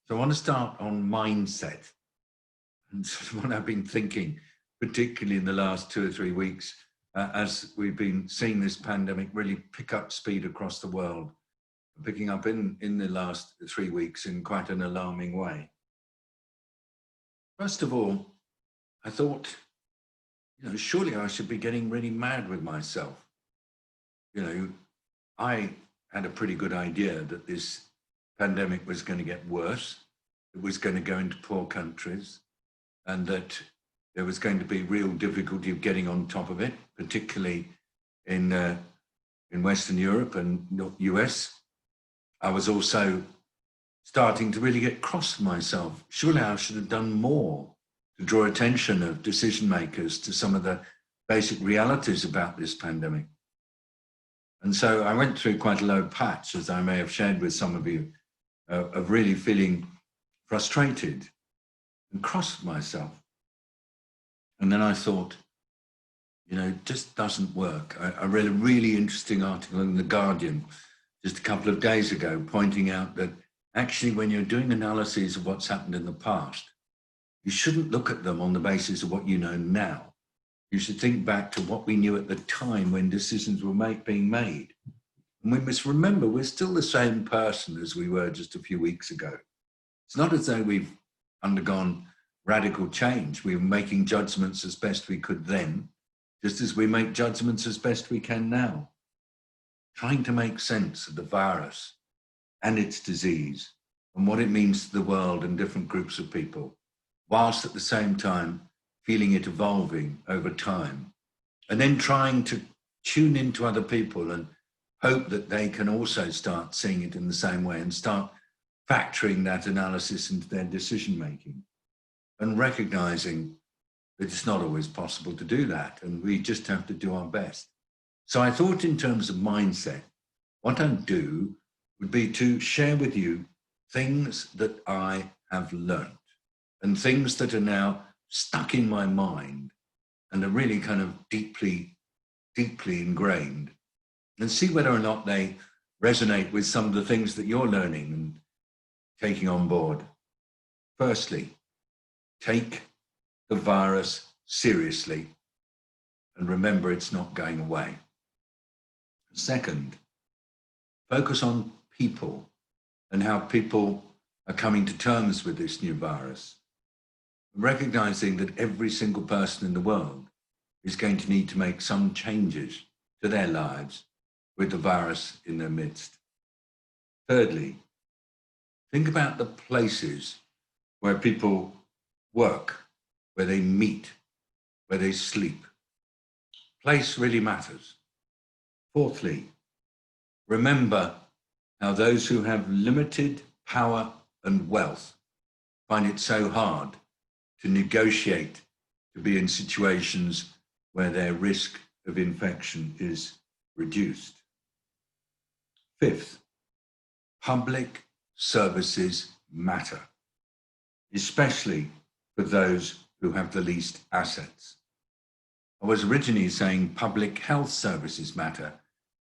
So I want to start on mindset and sort of what I've been thinking, particularly in the last 2 or 3 weeks, as we've been seeing this pandemic really pick up speed across the world, picking up in the last 3 weeks in quite an alarming way. First of all, I thought, surely I should be getting really mad with myself. I had a pretty good idea that this pandemic was going to get worse, it was going to go into poor countries, and that there was going to be real difficulty of getting on top of it, particularly in Western Europe and US. I was also starting to really get cross with myself. Surely I should have done more to draw attention of decision makers to some of the basic realities about this pandemic. And so I went through quite a low patch, as I may have shared with some of you, of really feeling frustrated and cross with myself. And then I thought, it just doesn't work. I read a really interesting article in The Guardian just a couple of days ago, pointing out that actually when you're doing analyses of what's happened in the past, you shouldn't look at them on the basis of what you know now. You should think back to what we knew at the time when decisions were being made. And we must remember, we're still the same person as we were just a few weeks ago. It's not as though we've undergone radical change. We were making judgments as best we could then, just as we make judgments as best we can now. Trying to make sense of the virus and its disease and what it means to the world and different groups of people, whilst at the same time feeling it evolving over time, and then trying to tune into other people and hope that they can also start seeing it in the same way and start factoring that analysis into their decision making, and recognizing that it's not always possible to do that, and we just have to do our best. So I thought, in terms of mindset, what I'd do would be to share with you things that I have learned and things that are now stuck in my mind and are really kind of deeply ingrained, and see whether or not they resonate with some of the things that you're learning and taking on board. Firstly, take the virus seriously and remember it's not going away. Second, focus on people and how people are coming to terms with this new virus, recognizing that every single person in the world is going to need to make some changes to their lives with the virus in their midst. Thirdly, think about the places where people work, where they meet, where they sleep. Place really matters. Fourthly, remember how those who have limited power and wealth find it so hard to negotiate to be in situations where their risk of infection is reduced. Fifth, public services matter, especially for those who have the least assets. I was originally saying public health services matter,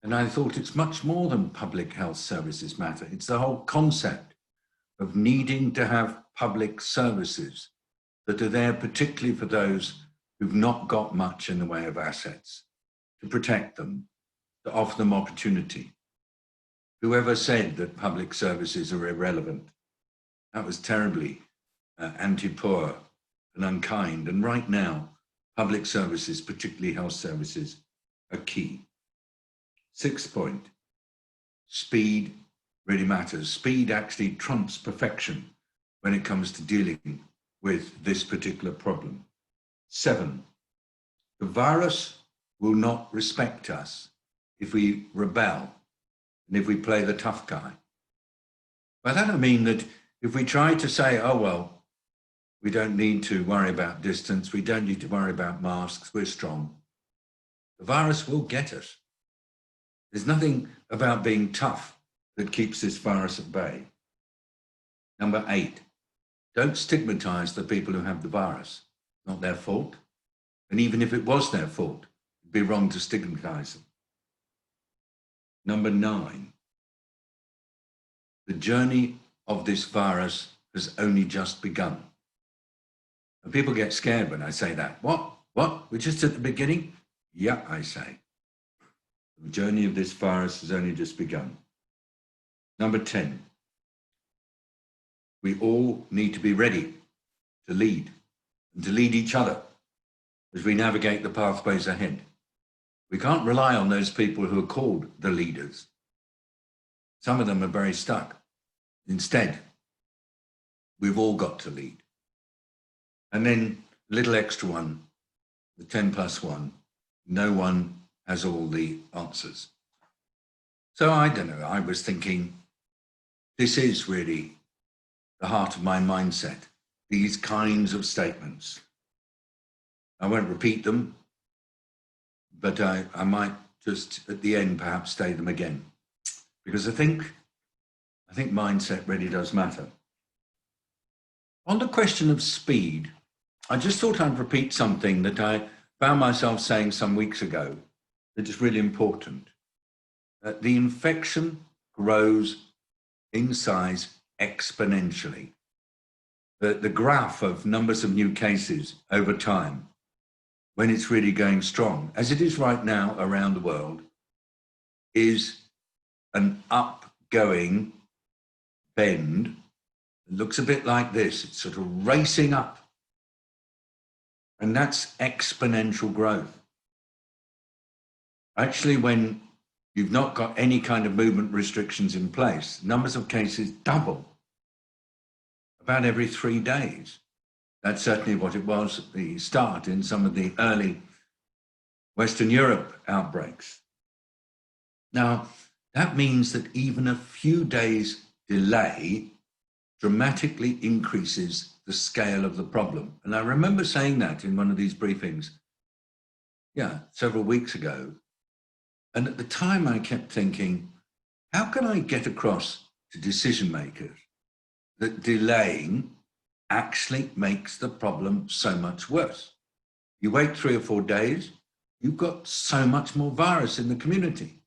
and I thought it's much more than public health services matter. It's the whole concept of needing to have public services that are there particularly for those who've not got much in the way of assets, to protect them, to offer them opportunity. Whoever said that public services are irrelevant? That was terribly anti-poor and unkind. And right now, public services, particularly health services, are key. Sixth point, speed really matters. Speed actually trumps perfection when it comes to dealing with this particular problem. 7, the virus will not respect us if we rebel and if we play the tough guy. By that I mean that if we try to say, oh, well, we don't need to worry about distance, we don't need to worry about masks, we're strong, the virus will get us. There's nothing about being tough that keeps this virus at bay. Number 8, don't stigmatize the people who have the virus. Not their fault. And even if it was their fault, it'd be wrong to stigmatize them. Number 9, the journey of this virus has only just begun. And people get scared when I say that. What? We're just at the beginning? Yeah, I say. The journey of this virus has only just begun. Number 10, we all need to be ready to lead and to lead each other as we navigate the pathways ahead. We can't rely on those people who are called the leaders. Some of them are very stuck. Instead, we've all got to lead. And then a little extra one, the 10+1, no one has all the answers. So I don't know, I was thinking, this is really the heart of my mindset, these kinds of statements. I won't repeat them, but I might just at the end perhaps say them again, because I think mindset really does matter. On the question of speed, I just thought I'd repeat something that I found myself saying some weeks ago that is really important. The infection grows in size exponentially. The graph of numbers of new cases over time, when it's really going strong, as it is right now around the world, is an upgoing bend. It looks a bit like this. It's sort of racing up. And that's exponential growth. Actually, when you've not got any kind of movement restrictions in place, numbers of cases double about every 3 days. That's certainly what it was at the start in some of the early Western Europe outbreaks. Now, that means that even a few days delay dramatically increases the scale of the problem. And I remember saying that in one of these briefings, several weeks ago. And at the time I kept thinking, how can I get across to decision makers that delaying actually makes the problem so much worse? You wait 3 or 4 days, you've got so much more virus in the community.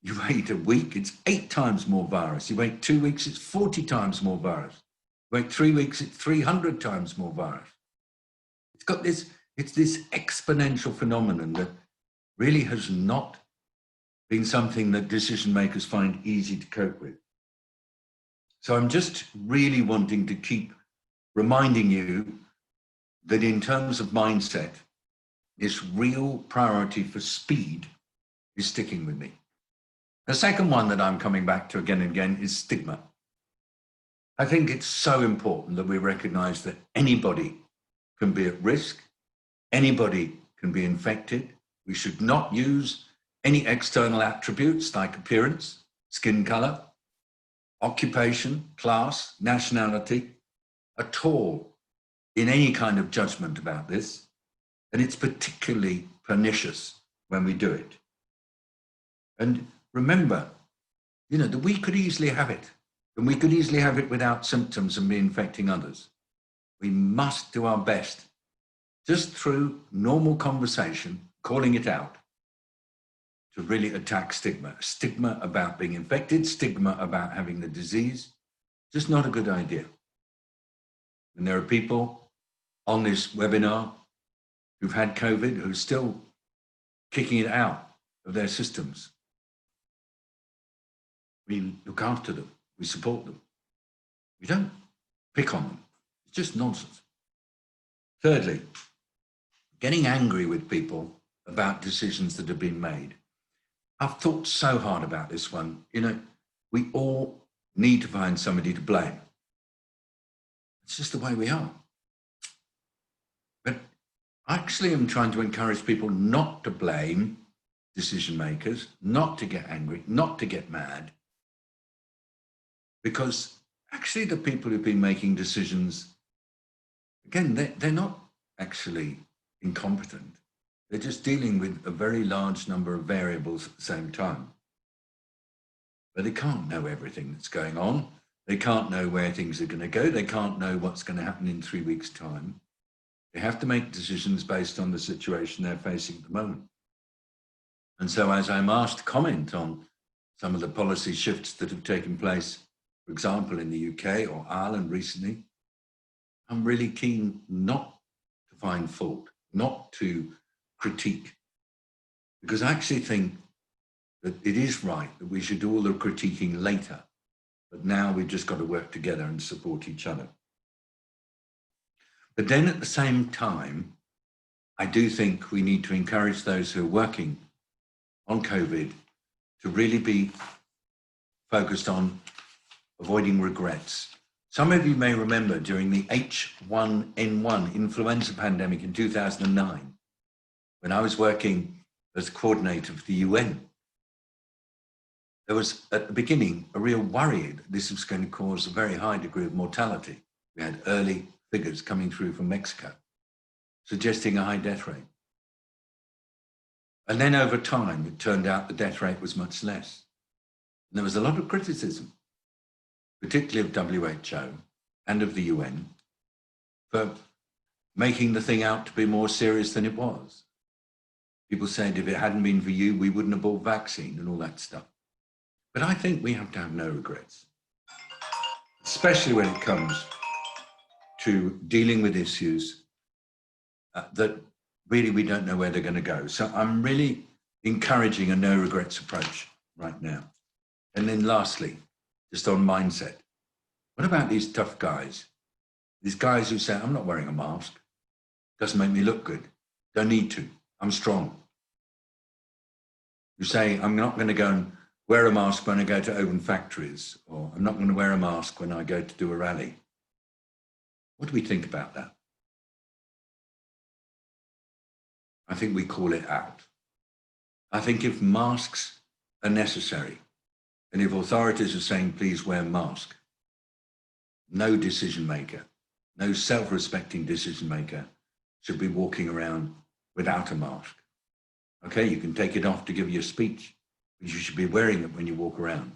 You wait a week, it's 8 times more virus. You wait 2 weeks, it's 40 times more virus. You wait 3 weeks, it's 300 times more virus. It's this exponential phenomenon that really has not been something that decision makers find easy to cope with. So I'm just really wanting to keep reminding you that in terms of mindset, this real priority for speed is sticking with me. The second one that I'm coming back to again and again is stigma. I think it's so important that we recognize that anybody can be at risk, anybody can be infected. We should not use any external attributes like appearance, skin color, occupation, class, nationality, at all in any kind of judgment about this. And it's particularly pernicious when we do it. And remember, that we could easily have it, and we could easily have it without symptoms and be infecting others. We must do our best, just through normal conversation, calling it out, to really attack stigma. Stigma about being infected, stigma about having the disease, just not a good idea. And there are people on this webinar who've had COVID, who are still kicking it out of their systems. We look after them, we support them. We don't pick on them. It's just nonsense. Thirdly, getting angry with people about decisions that have been made. I've thought so hard about this one. We all need to find somebody to blame. It's just the way we are. But actually, I'm trying to encourage people not to blame decision makers, not to get angry, not to get mad, because actually the people who've been making decisions, again, they're not actually incompetent. They're just dealing with a very large number of variables at the same time. But they can't know everything that's going on. They can't know where things are going to go. They can't know what's going to happen in 3 weeks' time. They have to make decisions based on the situation they're facing at the moment. And so as I'm asked to comment on some of the policy shifts that have taken place for example, in the UK or Ireland recently, I'm really keen not to find fault, not to critique, because I actually think that it is right that we should do all the critiquing later, but now we've just got to work together and support each other. But then at the same time, I do think we need to encourage those who are working on COVID to really be focused on avoiding regrets. Some of you may remember during the H1N1 influenza pandemic in 2009, when I was working as coordinator of the UN, there was at the beginning a real worry that this was going to cause a very high degree of mortality. We had early figures coming through from Mexico, suggesting a high death rate. And then over time, it turned out the death rate was much less. And there was a lot of criticism, particularly of WHO and of the UN, for making the thing out to be more serious than it was. People said if it hadn't been for you, we wouldn't have bought vaccine and all that stuff. But I think we have to have no regrets, especially when it comes to dealing with issues that really we don't know where they're going to go. So I'm really encouraging a no regrets approach right now. And then lastly, just on mindset, what about these tough guys? These guys who say, I'm not wearing a mask, doesn't make me look good, don't need to, I'm strong. You say, I'm not going to go and wear a mask when I go to open factories, or I'm not going to wear a mask when I go to do a rally. What do we think about that? I think we call it out. I think if masks are necessary, and if authorities are saying, please wear a mask, no decision maker, no self-respecting decision maker should be walking around without a mask. Okay, you can take it off to give your speech, but you should be wearing it when you walk around.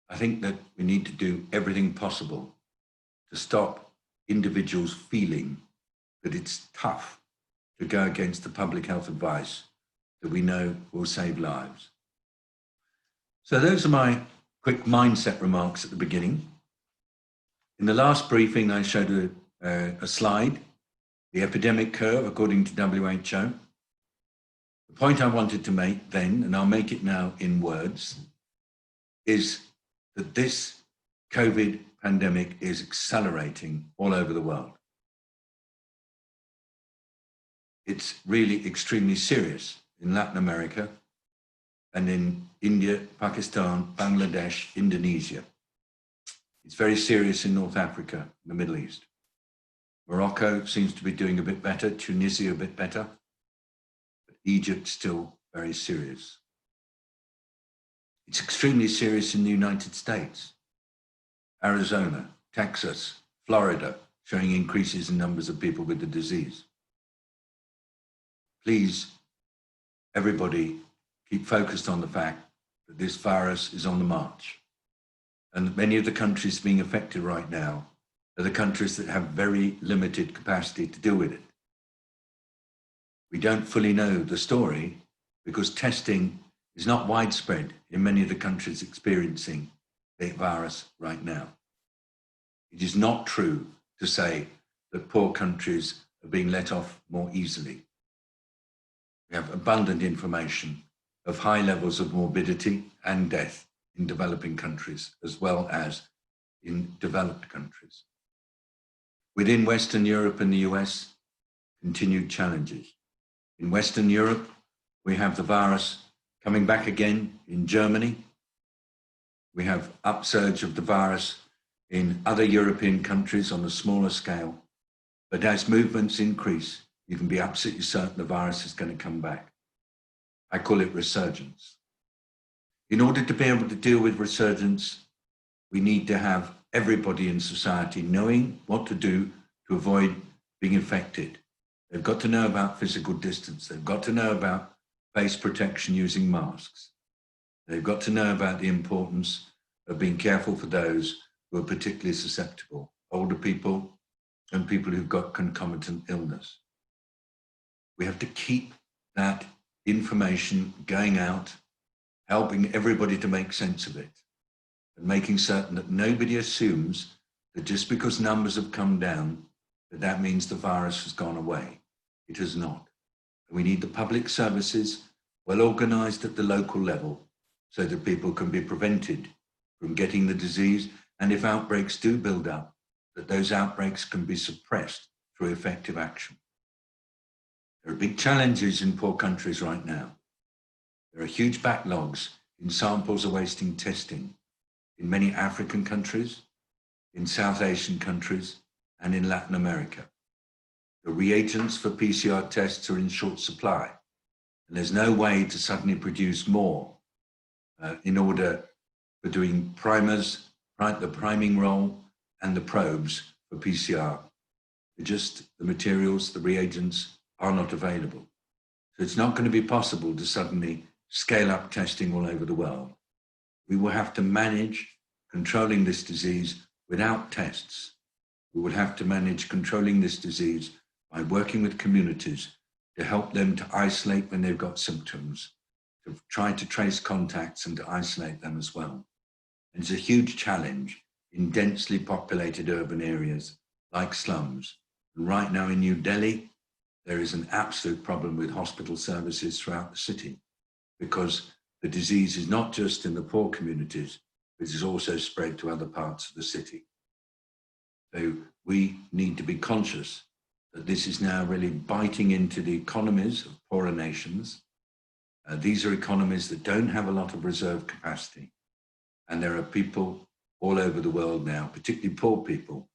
I think that we need to do everything possible to stop individuals feeling that it's tough to go against the public health advice that we know will save lives. So those are my quick mindset remarks at the beginning. In the last briefing, I showed a slide, the epidemic curve according to WHO. The point I wanted to make then, and I'll make it now in words, is that this COVID pandemic is accelerating all over the world. It's really extremely serious in Latin America and in India, Pakistan, Bangladesh, Indonesia. It's very serious in North Africa, the Middle East. Morocco seems to be doing a bit better, Tunisia a bit better, but Egypt still very serious. It's extremely serious in the United States. Arizona, Texas, Florida, showing increases in numbers of people with the disease. Please, everybody, keep focused on the fact that this virus is on the march, and that many of the countries being affected right now are the countries that have very limited capacity to deal with it. We don't fully know the story because testing is not widespread in many of the countries experiencing the virus right now. It is not true to say that poor countries are being let off more easily. We have abundant information of high levels of morbidity and death in developing countries as well as in developed countries. Within Western Europe and the US, continued challenges. In Western Europe, we have the virus coming back again in Germany. We have upsurge of the virus in other European countries on a smaller scale. But as movements increase, you can be absolutely certain the virus is going to come back. I call it resurgence. In order to be able to deal with resurgence, we need to have everybody in society knowing what to do to avoid being infected. They've got to know about physical distance. They've got to know about face protection using masks. They've got to know about the importance of being careful for those who are particularly susceptible, older people and people who've got concomitant illness. We have to keep that information going out, helping everybody to make sense of it. and making certain that nobody assumes that just because numbers have come down, that means the virus has gone away. It has not. We need the public services well organised at the local level so that people can be prevented from getting the disease, and if outbreaks do build up, that those outbreaks can be suppressed through effective action. There are big challenges in poor countries right now. There are huge backlogs in samples awaiting testing in many African countries, in South Asian countries, and in Latin America. The reagents for PCR tests are in short supply, and there's no way to suddenly produce more in order for doing primers, the priming role, and the probes for PCR. The materials, the reagents are not available. So it's not going to be possible to suddenly scale up testing all over the world. We will have to manage controlling this disease without tests. We will have to manage controlling this disease by working with communities to help them to isolate when they've got symptoms, to try to trace contacts and to isolate them as well. And it's a huge challenge in densely populated urban areas like slums. And right now in New Delhi, there is an absolute problem with hospital services throughout the city because the disease is not just in the poor communities, but is also spread to other parts of the city. So we need to be conscious that this is now really biting into the economies of poorer nations. These are economies that don't have a lot of reserve capacity. And there are people all over the world now, particularly poor people,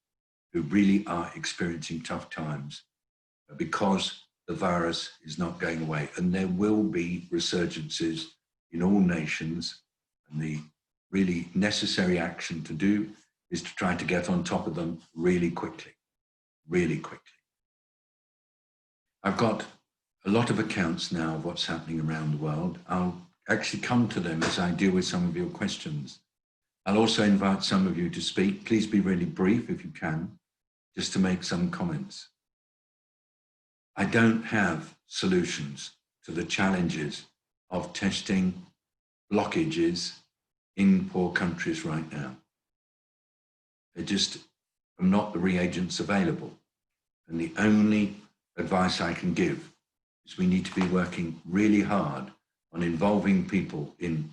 who really are experiencing tough times because the virus is not going away. And there will be resurgences in all nations. And the really necessary action to do is to try to get on top of them really quickly, really quickly. I've got a lot of accounts now of what's happening around the world. I'll actually come to them as I deal with some of your questions. I'll also invite some of you to speak. Please be really brief if you can, just to make some comments. I don't have solutions to the challenges of testing blockages in poor countries right now. There just are not the reagents available. And the only advice I can give is we need to be working really hard on involving people in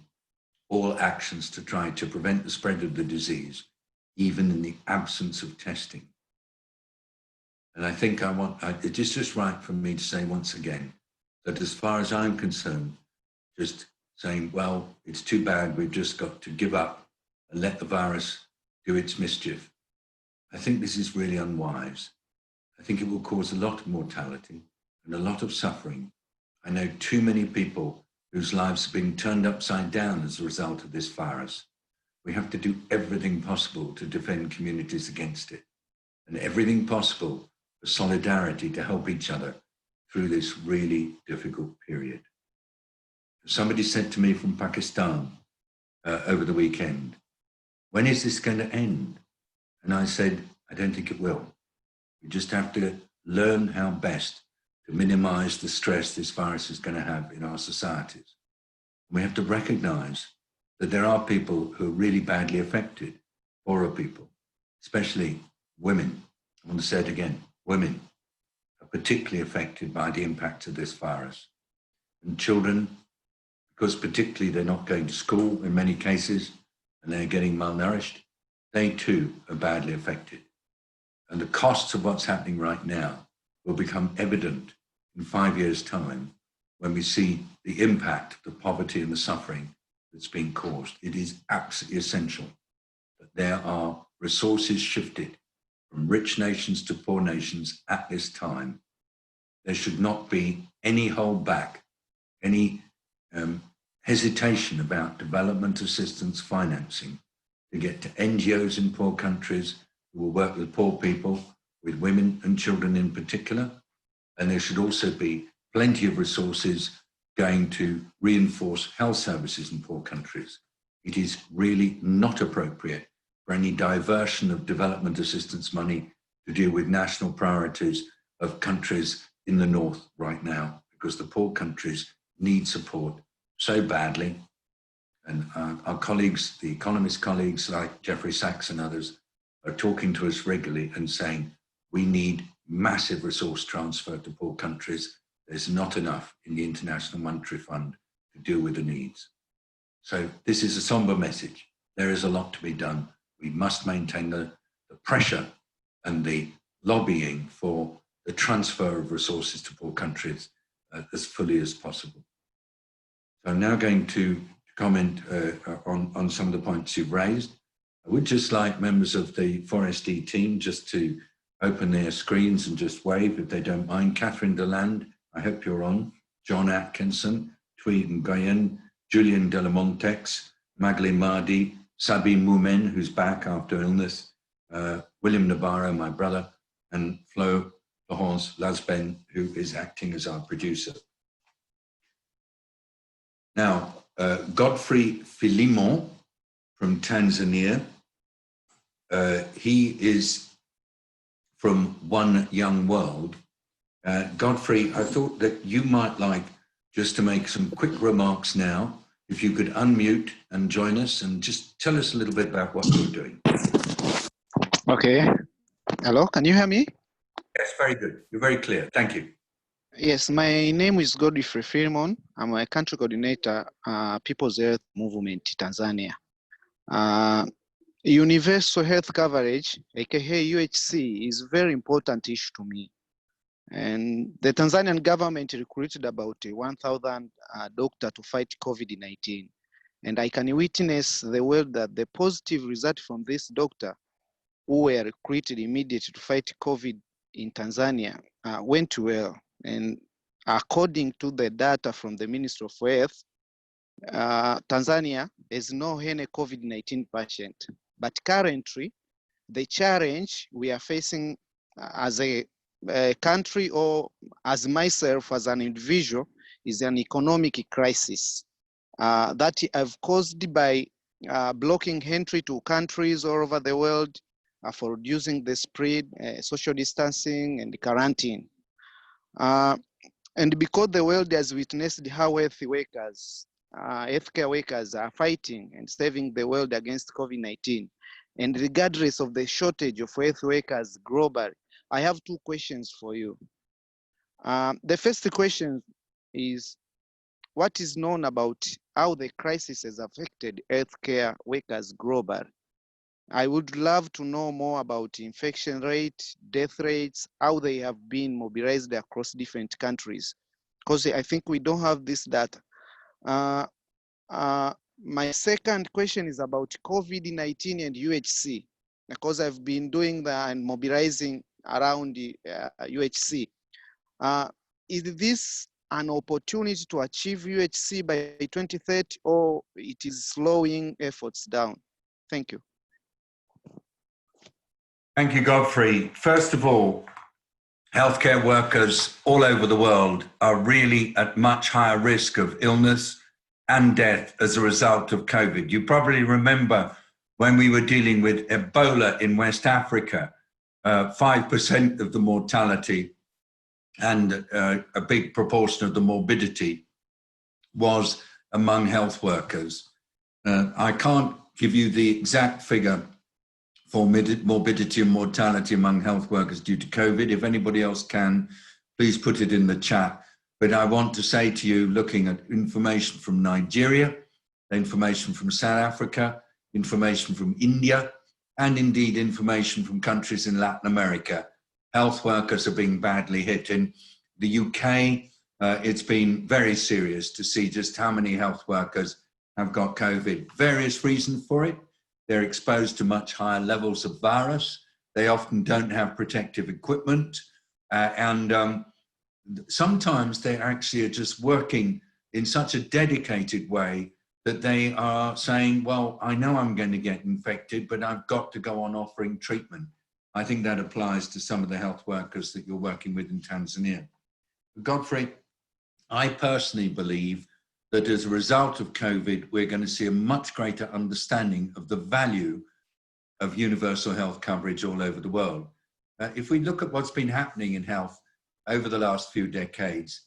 all actions to try to prevent the spread of the disease, even in the absence of testing. And I think it's just right for me to say once again that as far as I'm concerned, just saying, well, it's too bad, we've just got to give up and let the virus do its mischief. I think this is really unwise. I think it will cause a lot of mortality and a lot of suffering. I know too many people whose lives are being turned upside down as a result of this virus. We have to do everything possible to defend communities against it, and everything possible for solidarity to help each other through this really difficult period. Somebody said to me from Pakistan over the weekend, when is this going to end? And I said, I don't think it will. We just have to learn how best to minimize the stress this virus is going to have in our societies. We have to recognize that there are people who are really badly affected, poorer people, especially women. I want to say it again, women are particularly affected by the impact of this virus. And children, because particularly they're not going to school in many cases and they're getting malnourished, they too are badly affected. And the costs of what's happening right now will become evident in 5 years' time when we see the impact of the poverty and the suffering that's being caused. It is absolutely essential that there are resources shifted from rich nations to poor nations at this time. There should not be any hold back, any hesitation about development assistance financing to get to NGOs in poor countries who will work with poor people, with women and children in particular. And there should also be plenty of resources going to reinforce health services in poor countries. It is really not appropriate for any diversion of development assistance money to deal with national priorities of countries in the north right now, because the poor countries need support so badly. And our colleagues, the economist colleagues like Jeffrey Sachs and others, are talking to us regularly and saying, we need massive resource transfer to poor countries. There's not enough in the International Monetary Fund to deal with the needs. So this is a somber message. There is a lot to be done. We must maintain the pressure and the lobbying for the transfer of resources to poor countries as fully as possible. So I'm now going to comment on some of the points you've raised. I would just like members of the 4SD team just to open their screens and just wave if they don't mind. Catherine Deland, I hope you're on. John Atkinson, Tweed Nguyen, Julian Delamontex, Magdalene Mardi, Sabine Moumen, who's back after illness, William Nabarro, my brother, and Florence Lasben, who is acting as our producer. Now, Godfrey Filimon from Tanzania, he is from One Young World. Godfrey, I thought that you might like just to make some quick remarks now. If you could unmute and join us and just tell us a little bit about what you're doing. Okay. Hello, can you hear me? Yes, very good. You're very clear. Thank you. Yes, my name is Godfrey Filimon. I'm a country coordinator, People's Health Movement, Tanzania. Universal health coverage, aka UHC, is a very important issue to me. And the Tanzanian government recruited about 1,000 doctors to fight COVID-19. And I can witness the way that the positive result from this doctor who were recruited immediately to fight COVID in Tanzania went well. And according to the data from the Ministry of Health, Tanzania has no any COVID-19 patient. But currently, the challenge we are facing as a country or as myself as an individual is an economic crisis that have caused by blocking entry to countries all over the world for reducing the spread, social distancing and quarantine. And because the world has witnessed how healthcare workers are fighting and saving the world against COVID-19, and regardless of the shortage of health workers globally, I have two questions for you. The first question is, what is known about how the crisis has affected healthcare workers globally? I would love to know more about infection rate, death rates, how they have been mobilized across different countries, because I think we don't have this data. My second question is about COVID-19 and UHC, because I've been doing that and mobilizing around the UHC. Is this an opportunity to achieve UHC by 2030, or it is slowing efforts down? Thank you. Thank you, Godfrey. First of all, healthcare workers all over the world are really at much higher risk of illness and death as a result of COVID. You probably remember when we were dealing with Ebola in West Africa, 5% of the mortality and a big proportion of the morbidity was among health workers. I can't give you the exact figure for morbidity and mortality among health workers due to COVID. If anybody else can, please put it in the chat. But I want to say to you, looking at information from Nigeria, information from South Africa, information from India, and indeed information from countries in Latin America, health workers are being badly hit. In the UK, it's been very serious to see just how many health workers have got COVID. Various reasons for it. They're exposed to much higher levels of virus. They often don't have protective equipment. Sometimes they actually are just working in such a dedicated way that they are saying, well, I know I'm going to get infected, but I've got to go on offering treatment. I think that applies to some of the health workers that you're working with in Tanzania. Godfrey, I personally believe that as a result of COVID, we're going to see a much greater understanding of the value of universal health coverage all over the world. If we look at what's been happening in health over the last few decades,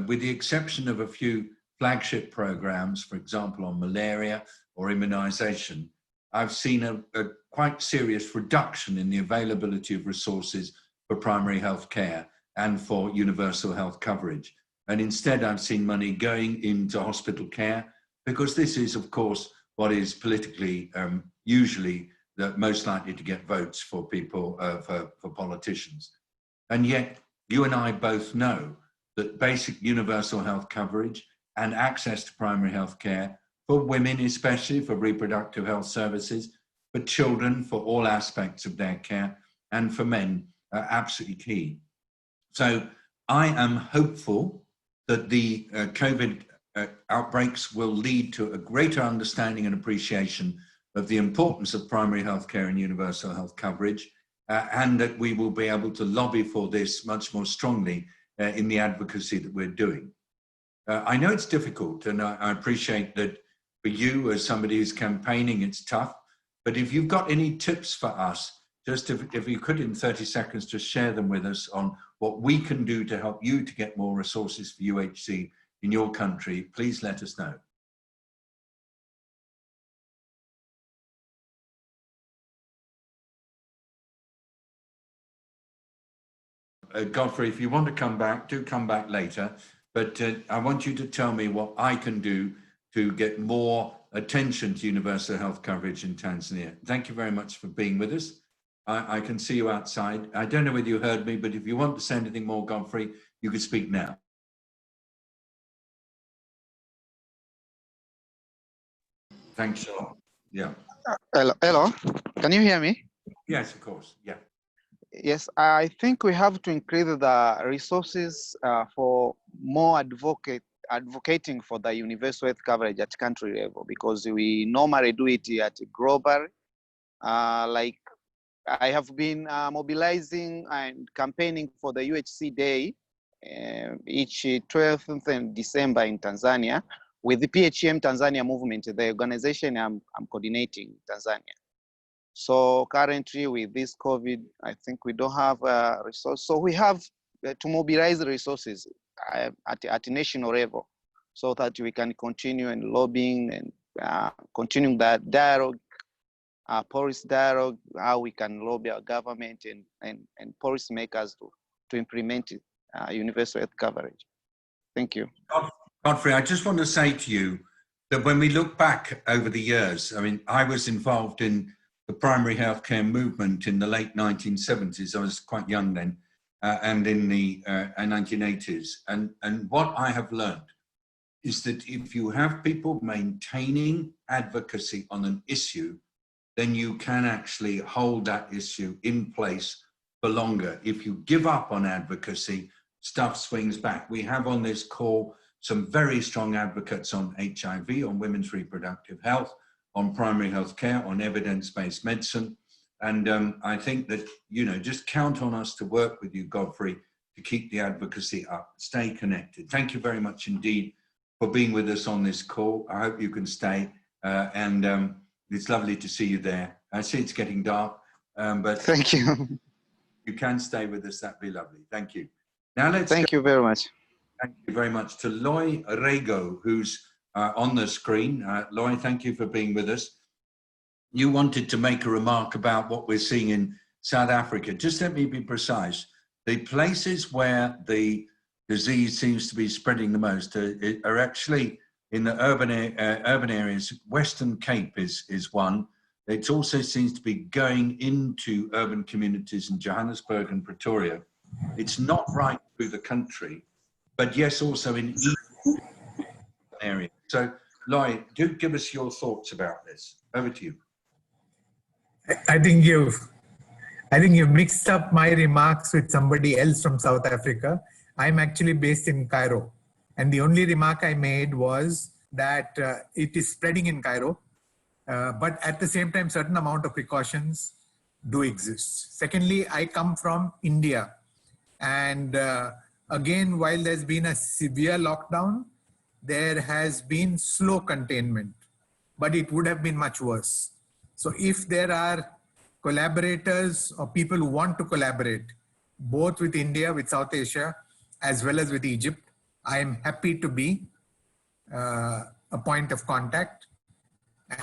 with the exception of a few flagship programs, for example, on malaria or immunization, I've seen a quite serious reduction in the availability of resources for primary health care and for universal health coverage. And instead, I've seen money going into hospital care, because this is, of course, what is politically usually the most likely to get votes for people, for politicians. And yet, you and I both know that basic universal health coverage and access to primary health care for women, especially for reproductive health services, for children, for all aspects of their care, and for men are absolutely key. So I am hopeful that the COVID outbreaks will lead to a greater understanding and appreciation of the importance of primary health care and universal health coverage, and that we will be able to lobby for this much more strongly in the advocacy that we're doing. I know it's difficult, and I appreciate that for you as somebody who's campaigning, it's tough, but if you've got any tips for us, just if you could in 30 seconds, just share them with us on what we can do to help you to get more resources for UHC in your country, please let us know. Godfrey, if you want to come back, do come back later, but I want you to tell me what I can do to get more attention to universal health coverage in Tanzania. Thank you very much for being with us. I can see you outside. I don't know whether you heard me, but if you want to say anything more, Godfrey, you can speak now. Thanks a lot. Yeah. Hello, can you hear me? Yes, of course. Yeah. Yes, I think we have to increase the resources for more advocating for the universal health coverage at country level, because we normally do it at global. Like I have been mobilizing and campaigning for the UHC Day each 12th of December in Tanzania with the PHM Tanzania movement, the organization I'm coordinating in Tanzania. So currently with this COVID, I think we don't have a resource. So we have to mobilize the resources at national level so that we can continue and lobbying and continuing that dialogue, policy dialogue, how we can lobby our government and policy makers to implement universal health coverage. Thank you. Godfrey, I just want to say to you that when we look back over the years, I mean, I was involved in the primary healthcare movement in the late 1970s. I was quite young then, and in the 1980s. And what I have learned is that if you have people maintaining advocacy on an issue, then you can actually hold that issue in place for longer. If you give up on advocacy, stuff swings back. We have on this call some very strong advocates on HIV, on women's reproductive health, on primary health care, on evidence-based medicine. And I think that, you know, just count on us to work with you, Godfrey, to keep the advocacy up. Stay connected. Thank you very much indeed for being with us on this call. I hope you can stay. And it's lovely to see you there. I see it's getting dark, but thank you. You can stay with us. That'd be lovely. Thank you. Now let's Thank you very much. Thank you very much to Loy Rego, who's on the screen. Loy, thank you for being with us. You wanted to make a remark about what we're seeing in South Africa. Just let me be precise. The places where the disease seems to be spreading the most are actually in the urban areas. Western Cape is one. It also seems to be going into urban communities in Johannesburg and Pretoria. It's not right through the country, but yes, also in each area. So, Loy, do give us your thoughts about this. Over to you. I think you've mixed up my remarks with somebody else from South Africa. I'm actually based in Cairo. And the only remark I made was that it is spreading in Cairo, but at the same time, certain amount of precautions do exist. Secondly, I come from India. And again, while there's been a severe lockdown, there has been slow containment, but it would have been much worse. So if there are collaborators or people who want to collaborate, both with India, with South Asia, as well as with Egypt, I am happy to be a point of contact,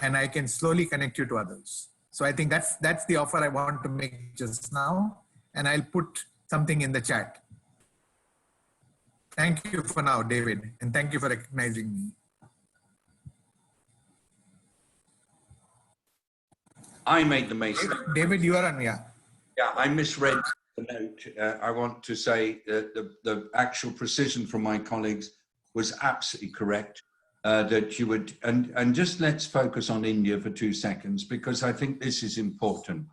and I can slowly connect you to others. So I think that's the offer I want to make just now, and I'll put something in the chat. Thank you for now, David, and thank you for recognizing me. I made the mistake. David, you are on, yeah. Yeah, I misread the note. I want to say that the actual precision from my colleagues was absolutely correct. That you would, and just let's focus on India for 2 seconds, because I think this is important.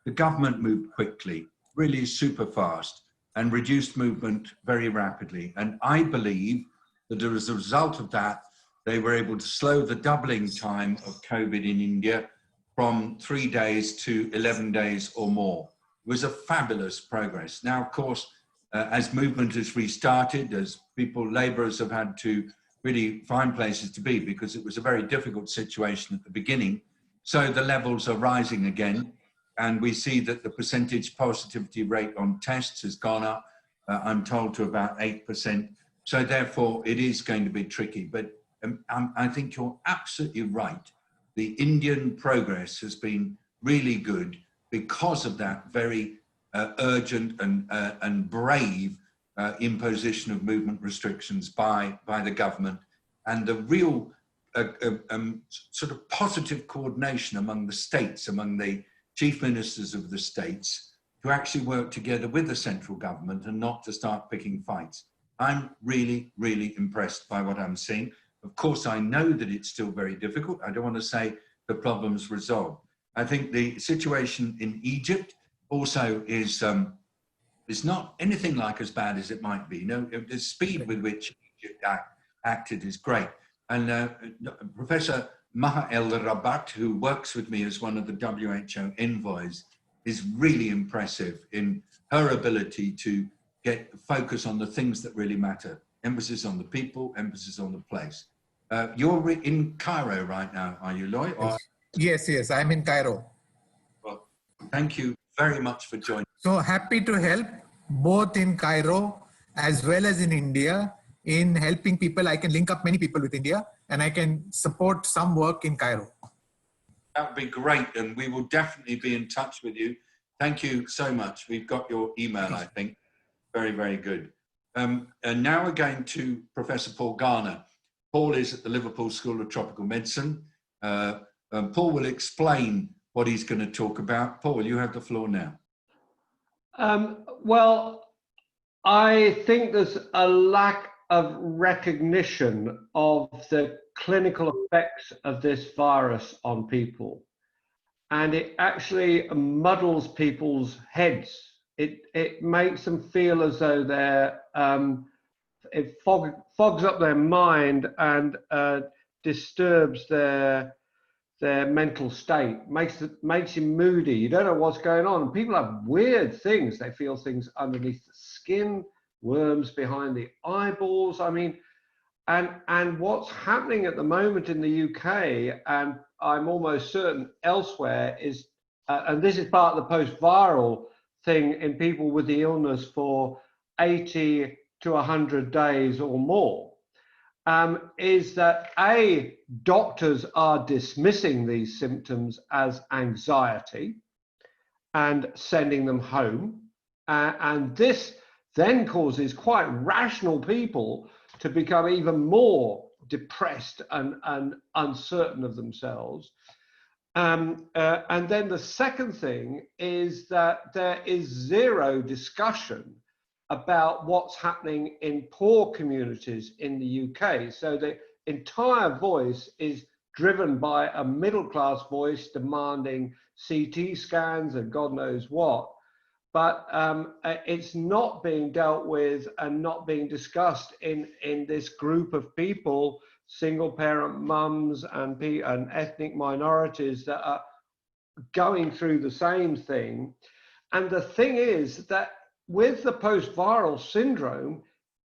The government moved quickly, really super fast, and reduced movement very rapidly. And I believe that as a result of that, they were able to slow the doubling time of COVID in India from 3 days to 11 days or more. It was a fabulous progress. Now, of course, as movement has restarted, as laborers have had to really find places to be, because it was a very difficult situation at the beginning. So the levels are rising again. And we see that the percentage positivity rate on tests has gone up, I'm told, to about 8%. So therefore, it is going to be tricky. But I think you're absolutely right. The Indian progress has been really good because of that very urgent and brave imposition of movement restrictions by the government, and the real sort of positive coordination among the states, among the chief ministers of the states, to actually work together with the central government and not to start picking fights. I'm really, really impressed by what I'm seeing. Of course, I know that it's still very difficult. I don't want to say the problem's resolved. I think the situation in Egypt also is not anything like as bad as it might be. No, the speed with which Egypt acted is great. And Professor Maha El Rabat, who works with me as one of the WHO envoys, is really impressive in her ability to get focus on the things that really matter. Emphasis on the people, emphasis on the place. You're in Cairo right now, are you, Loy? Or... Yes, I'm in Cairo. Well, thank you very much for joining. So happy to help both in Cairo as well as in India in helping people. I can link up many people with India, and I can support some work in Cairo. That would be great, and we will definitely be in touch with you. Thank you so much. We've got your email, I think. Very, very good. And now we're going to Professor Paul Garner. Paul is at the Liverpool School of Tropical Medicine. Paul will explain what he's going to talk about. Paul, you have the floor now. Well, I think there's a lack of recognition of the clinical effects of this virus on people. And it actually muddles people's heads. It makes them feel as though they're, it fogs up their mind and disturbs their mental state, makes you moody. You don't know what's going on. People have weird things. They feel things underneath the skin, worms behind the eyeballs. I mean, and what's happening at the moment in the UK, and I'm almost certain elsewhere, is, and this is part of the post-viral thing in people with the illness for 80 to 100 days or more, is that doctors are dismissing these symptoms as anxiety and sending them home. And this then causes quite rational people to become even more depressed and uncertain of themselves. And then the second thing is that there is zero discussion about what's happening in poor communities in the UK. So the entire voice is driven by a middle-class voice demanding CT scans and God knows what. But it's not being dealt with and not being discussed in this group of people, single-parent mums and ethnic minorities that are going through the same thing. And the thing is that with the post-viral syndrome,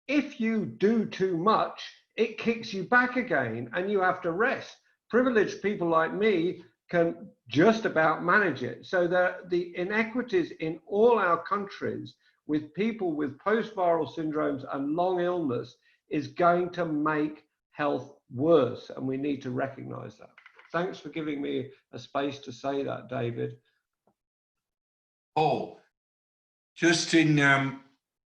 if you do too much, it kicks you back again and you have to rest. Privileged people like me can just about manage it. So the inequities in all our countries with people with post-viral syndromes and long illness is going to make health worse, and we need to recognize that. Thanks for giving me a space to say that, David. Paul, just in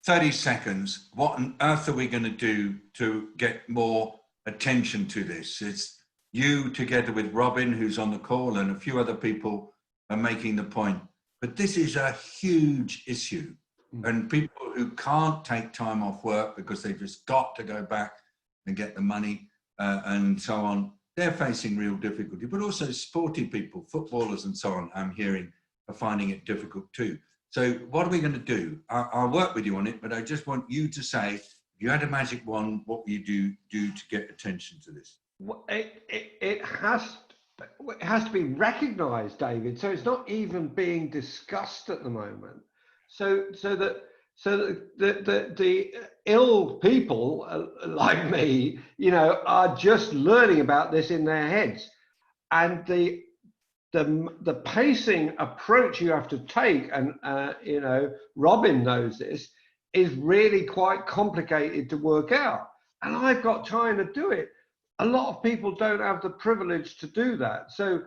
30 seconds, what on earth are we going to do to get more attention to this? It's you together with Robin, who's on the call, and a few other people are making the point. But this is a huge issue. And people who can't take time off work because they've just got to go back and get the money and so on, they're facing real difficulty. But also sporty people, footballers and so on, I'm hearing, are finding it difficult too. So what are we going to do? I'll work with you on it, but I just want you to say, if you had a magic wand, what would you do to get attention to this? It has to be recognized, David. So it's not even being discussed at the moment. So that the ill people like me, you know, are just learning about this in their heads, and the pacing approach you have to take, and you know, Robin knows this, is really quite complicated to work out. And I've got time to do it. A lot of people don't have the privilege to do that. So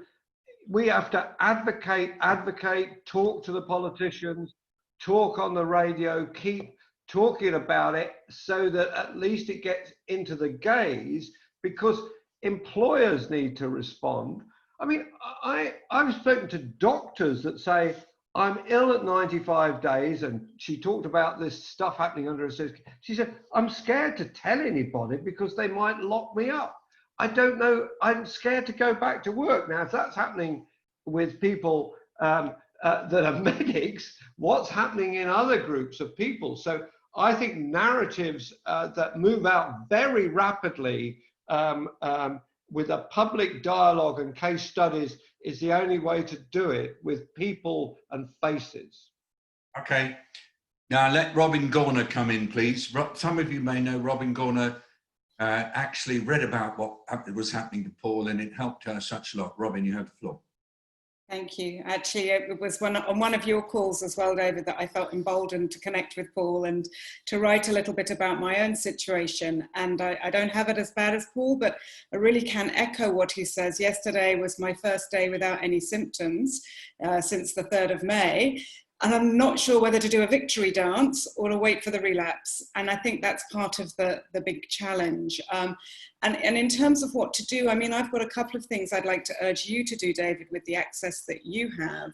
we have to advocate, talk to the politicians, talk on the radio, keep talking about it so that at least it gets into the gaze, because employers need to respond. I mean, I've spoken to doctors that say, I'm ill at 95 days, and she talked about this stuff happening under her. She said, I'm scared to tell anybody because they might lock me up. I don't know, I'm scared to go back to work. Now, if that's happening with people that are medics, what's happening in other groups of people? So I think narratives that move out very rapidly with a public dialogue and case studies is the only way to do it, with people and faces. Okay. Now let Robin Gorna come in, please. Some of you may know Robin Gorna actually read about what was happening to Paul, and it helped her such a lot. Robin, you have the floor. Thank you. Actually, it was on one of your calls as well, David, that I felt emboldened to connect with Paul and to write a little bit about my own situation. And I don't have it as bad as Paul, but I really can echo what he says. Yesterday was my first day without any symptoms since the 3rd of May. And I'm not sure whether to do a victory dance or to wait for the relapse. And I think that's part of the big challenge. And in terms of what to do, I mean, I've got a couple of things I'd like to urge you to do, David, with the access that you have.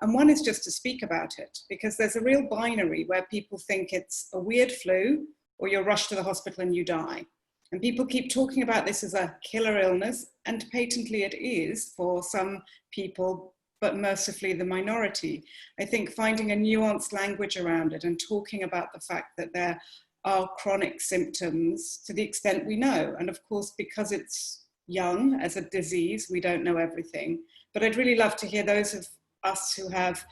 And one is just to speak about it, because there's a real binary where people think it's a weird flu or you're rushed to the hospital and you die. And people keep talking about this as a killer illness, and patently it is for some people, but mercifully the minority. I think finding a nuanced language around it and talking about the fact that there are chronic symptoms to the extent we know. And of course, because it's young as a disease, we don't know everything. But I'd really love to hear those of us who have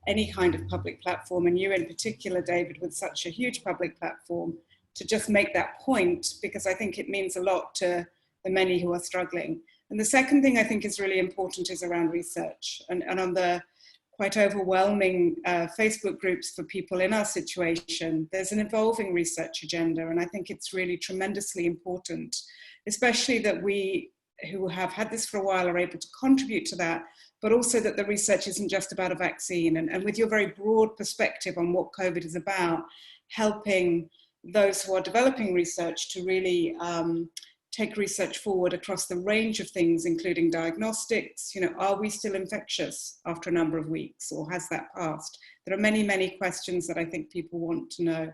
any kind of public platform, and you in particular, David, with such a huge public platform, to just make that point, because I think it means a lot to the many who are struggling. And the second thing I think is really important is around research, and on the quite overwhelming Facebook groups for people in our situation, there's an evolving research agenda. And I think it's really tremendously important, especially that we who have had this for a while are able to contribute to that, but also that the research isn't just about a vaccine. And with your very broad perspective on what COVID is about, helping those who are developing research to really take research forward across the range of things, including diagnostics. You know, are we still infectious after a number of weeks, or has that passed? There are many, many questions that I think people want to know.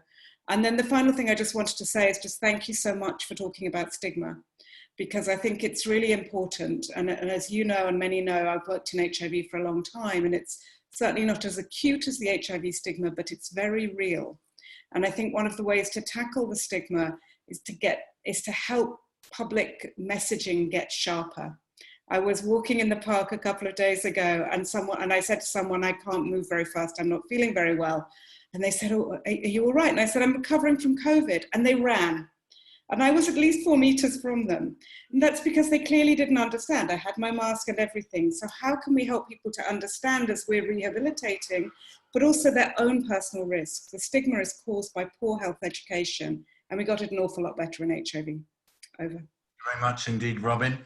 And then the final thing I just wanted to say is just thank you so much for talking about stigma, because I think it's really important. And as you know, and many know, I've worked in HIV for a long time, and it's certainly not as acute as the HIV stigma, but it's very real. And I think one of the ways to tackle the stigma is to help public messaging get sharper. I was walking in the park a couple of days ago, and I said to someone, I can't move very fast, I'm not feeling very well. And they said, oh, are you all right? And I said, I'm recovering from COVID. And they ran. And I was at least 4 meters from them. And that's because they clearly didn't understand. I had my mask and everything. So how can we help people to understand as we're rehabilitating, but also their own personal risks? The stigma is caused by poor health education, and we got it an awful lot better in HIV. Over. very much indeed, Robin.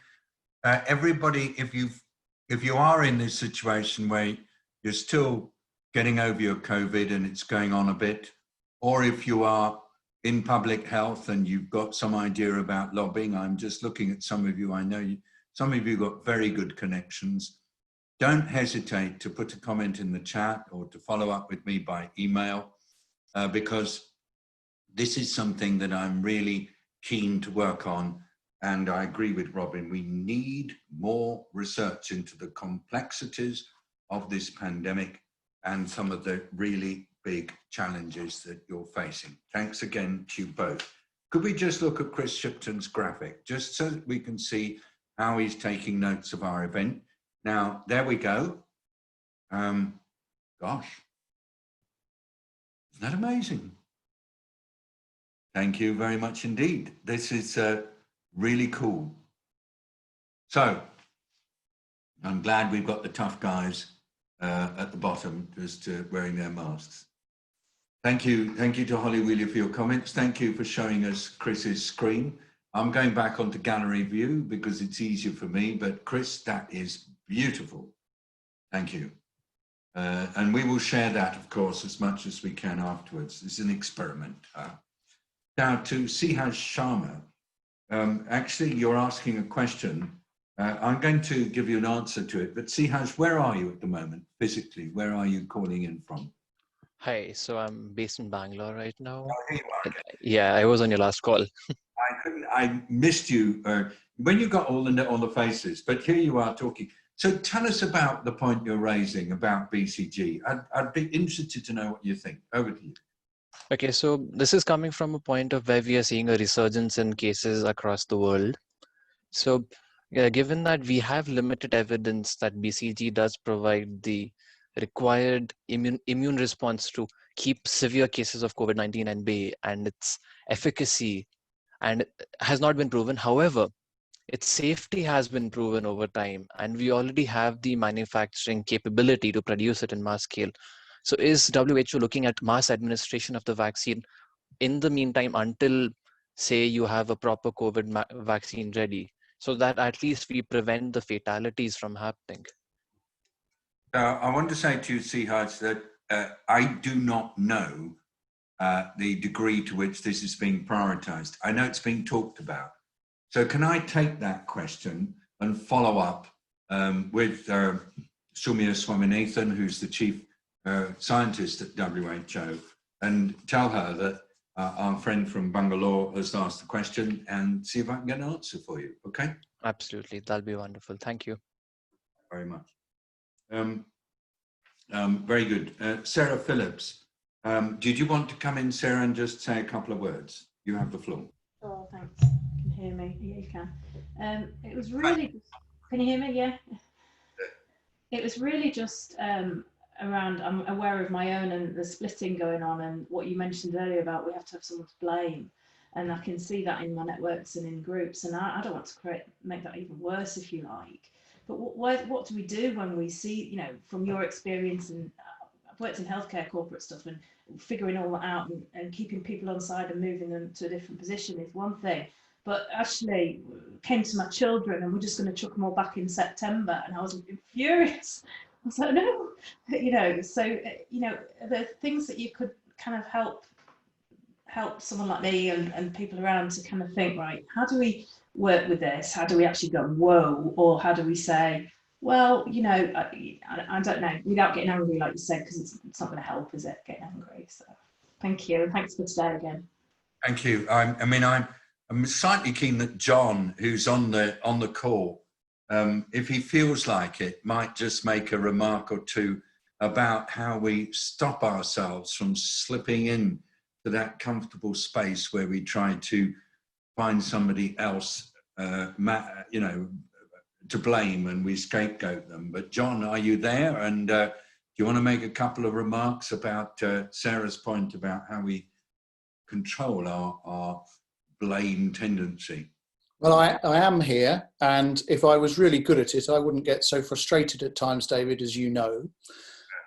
Everybody, if you are in this situation where you're still getting over your COVID and it's going on a bit, or if you are in public health and you've got some idea about lobbying, I'm just looking at some of you. I know some of you got very good connections. Don't hesitate to put a comment in the chat or to follow up with me by email, because this is something that I'm really keen to work on. And I agree with Robin, we need more research into the complexities of this pandemic and some of the really big challenges that you're facing. Thanks again to you both. Could we just look at Chris Shipton's graphic, just so that we can see how he's taking notes of our event? Now, there we go. Gosh, isn't that amazing? Thank you very much indeed. This is really cool. So, I'm glad we've got the tough guys at the bottom just wearing their masks. Thank you to Holly Wheeler for your comments. Thank you for showing us Chris's screen. I'm going back onto gallery view because it's easier for me, but Chris, that is beautiful. Thank you. And we will share that, of course, as much as we can afterwards. It's an experiment. Now to Sihaj Sharma, actually you're asking a question. I'm going to give you an answer to it, but Sihaj, where are you at the moment, physically? Where are you calling in from? Hi, so I'm based in Bangalore right now. Oh, here you are. Yeah, I was on your last call. I missed you when you got all the faces, but here you are talking. So tell us about the point you're raising about BCG. I'd be interested to know what you think. Over to you. Okay, so this is coming from a point of where we are seeing a resurgence in cases across the world. So given that we have limited evidence that BCG does provide the required immune response to keep severe cases of COVID-19 at bay, and its efficacy and has not been proven. However, its safety has been proven over time, and we already have the manufacturing capability to produce it in mass scale. So is WHO looking at mass administration of the vaccine in the meantime until, say, you have a proper COVID vaccine ready, so that at least we prevent the fatalities from happening? I want to say to you, Sihaj, that I do not know the degree to which this is being prioritized. I know it's being talked about. So can I take that question and follow up with Soumya Swaminathan, who's the chief scientist at WHO, and tell her that our friend from Bangalore has asked the question, and see if I can get an answer for you, okay? Absolutely, that'll be wonderful. Thank you. Very much. Very good. Sarah Phillips, did you want to come in, Sarah, and just say a couple of words? You have the floor. Oh, thanks. You can hear me. Yeah, you can. It was really just, can you hear me? Yeah. It was really just around, I'm aware of my own and the splitting going on, and what you mentioned earlier about we have to have someone to blame. And I can see that in my networks and in groups, and I don't want to make that even worse, if you like. But what do we do when we see, you know, from your experience, and I've worked in healthcare corporate stuff, and figuring all that out and keeping people on side and moving them to a different position is one thing. But actually came to my children and we're just going to chuck them all back in September, and I was furious. I was like, no, you know, so, you know, the things that you could kind of help someone like me and people around to kind of think, right, how do we work with this? How do we actually go, whoa? Or how do we say, well, you know, I don't know, without getting angry, like you said, because it's not going to help, is it, getting angry? So thank you. And thanks for today again. Thank you. I mean, I'm slightly keen that John, who's on the call, if he feels like it, might just make a remark or two about how we stop ourselves from slipping in to that comfortable space where we try to find somebody else, you know, to blame, and we scapegoat them. But John, are you there? And do you want to make a couple of remarks about Sarah's point about how we control our blame tendency? Well, I am here, and if I was really good at it, I wouldn't get so frustrated at times, David, as you know.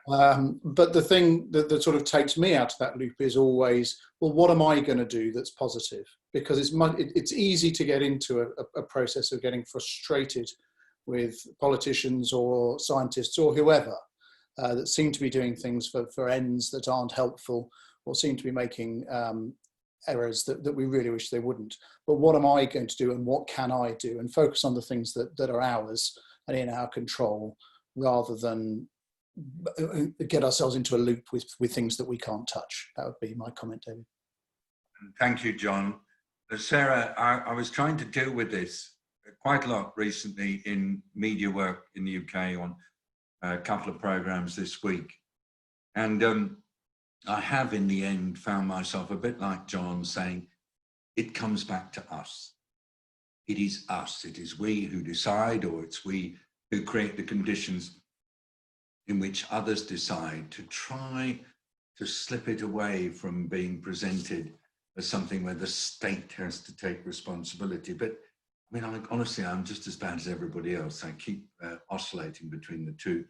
But the thing that sort of takes me out of that loop is always, well, what am I going to do that's positive? Because it's easy to get into a process of getting frustrated with politicians or scientists or whoever that seem to be doing things for ends that aren't helpful, or seem to be making errors that we really wish they wouldn't. But what am I going to do, and what can I do? And focus on the things that are ours and in our control, rather than get ourselves into a loop with things that we can't touch. That would be my comment, David. Thank you, John. Sarah, I was trying to deal with this quite a lot recently in media work in the UK on a couple of programs this week. And I have in the end found myself a bit like John saying, it comes back to us. It is us. It is we who decide, or it's we who create the conditions in which others decide, to try to slip it away from being presented as something where the state has to take responsibility. But I mean, honestly, I'm just as bad as everybody else. I keep oscillating between the two.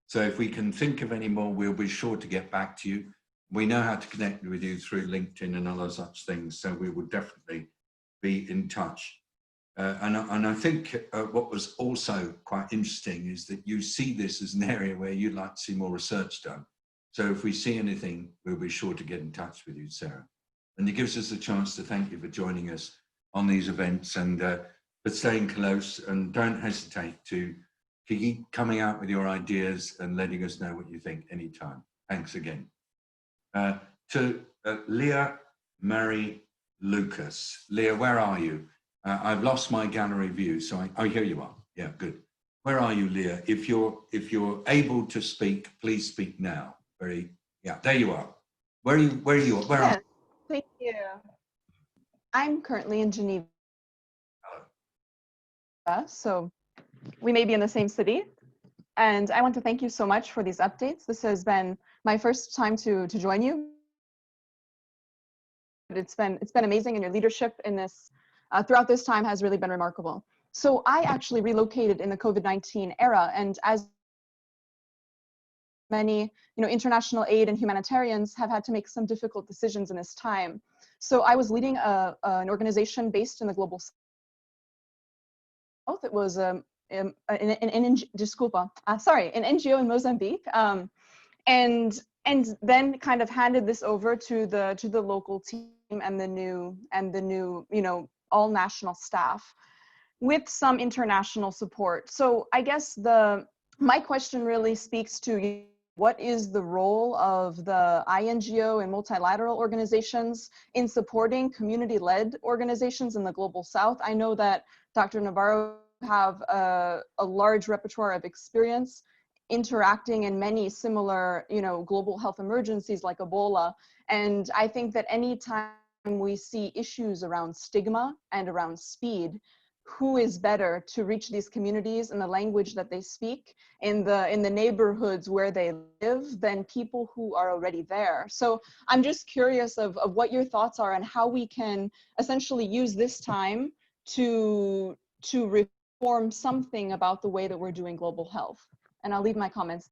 So if we can think of any more, we'll be sure to get back to you. We know how to connect with you through LinkedIn and other such things, so we will definitely be in touch. And I think what was also quite interesting is that you see this as an area where you'd like to see more research done. So if we see anything, we'll be sure to get in touch with you, Sarah. And it gives us a chance to thank you for joining us on these events, and for staying close, and don't hesitate to keep coming out with your ideas and letting us know what you think anytime. Thanks again. To Leah Mary Lucas. Leah, where are you? I've lost my gallery view, so oh, here you are. Yeah, good. Where are you, Leah? If you're able to speak, please speak now. Yeah, there you are. Where are you? Yes, thank you. I'm currently in Geneva, so we may be in the same city. And I want to thank you so much for these updates. This has been my first time to join you. It's been amazing, and your leadership in this throughout this time has really been remarkable. So I actually relocated in the COVID-19 era, and as many international aid and humanitarians have had to make some difficult decisions in this time. So I was leading an organization based in the global south. It was an NGO in Mozambique, and then kind of handed this over to the local team and the new all national staff with some international support. So I guess my question really speaks to what is the role of the INGO and multilateral organizations in supporting community-led organizations in the global south. I know that Dr. Nabarro have a large repertoire of experience interacting in many similar, global health emergencies like Ebola. And I think that anytime we see issues around stigma and around speed, who is better to reach these communities in the language that they speak, in the neighborhoods where they live, than people who are already there? So I'm just curious of what your thoughts are, and how we can essentially use this time to reform something about the way that we're doing global health. And I'll leave my comments.